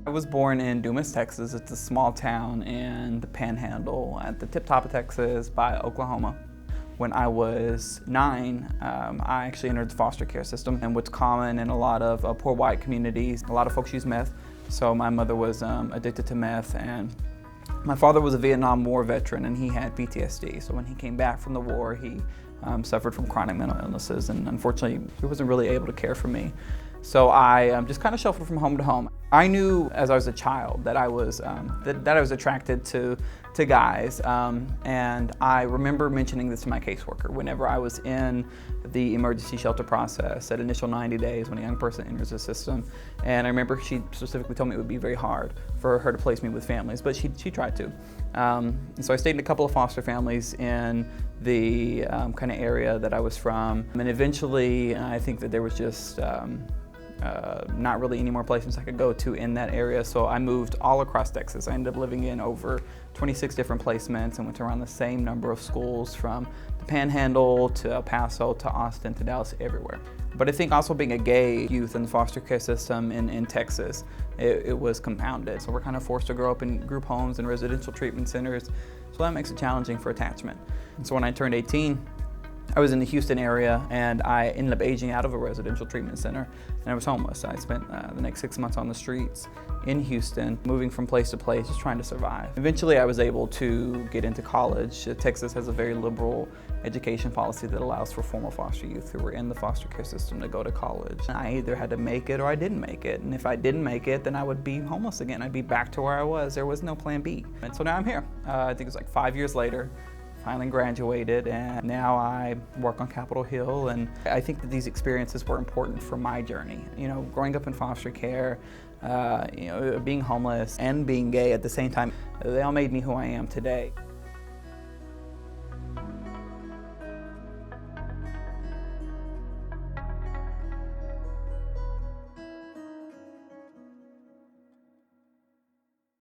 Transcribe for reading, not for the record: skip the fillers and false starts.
I was born in Dumas, Texas. It's a small town in the Panhandle at the tip top of Texas by Oklahoma. When I was 9, I actually entered the foster care system. And what's common in a lot of poor white communities, a lot of folks use meth. So my mother was addicted to meth, and my father was a Vietnam War veteran and he had PTSD. So when he came back from the war, he suffered from chronic mental illnesses, and unfortunately he wasn't really able to care for me. So I just kind of shuffled from home to home. I knew as I was a child that I was attracted to guys, and I remember mentioning this to my caseworker whenever I was in the emergency shelter process, that initial 90 days when a young person enters the system. And I remember she specifically told me it would be very hard for her to place me with families, but she tried to. And so I stayed in a couple of foster families in the kind of area that I was from. And eventually I think that there was just not really any more places I could go to in that area, so I moved all across Texas. I ended up living in over 26 different placements and went to around the same number of schools, from the Panhandle to El Paso to Austin to Dallas, everywhere. But I think also being a gay youth in the foster care system in Texas, it was compounded. So we're kind of forced to grow up in group homes and residential treatment centers, so that makes it challenging for attachment. And so when I turned 18, I was in the Houston area, and I ended up aging out of a residential treatment center, and I was homeless. I spent the next 6 months on the streets in Houston, moving from place to place, just trying to survive. Eventually I was able to get into college. Texas has a very liberal education policy that allows for former foster youth who were in the foster care system to go to college. I either had to make it or I didn't make it, and if I didn't make it, then I would be homeless again. I'd be back to where I was. There was no plan B. And so now I'm here. I think it's like 5 years later. Finally graduated, and now I work on Capitol Hill, and I think that these experiences were important for my journey. You know, growing up in foster care, being homeless and being gay at the same time, they all made me who I am today.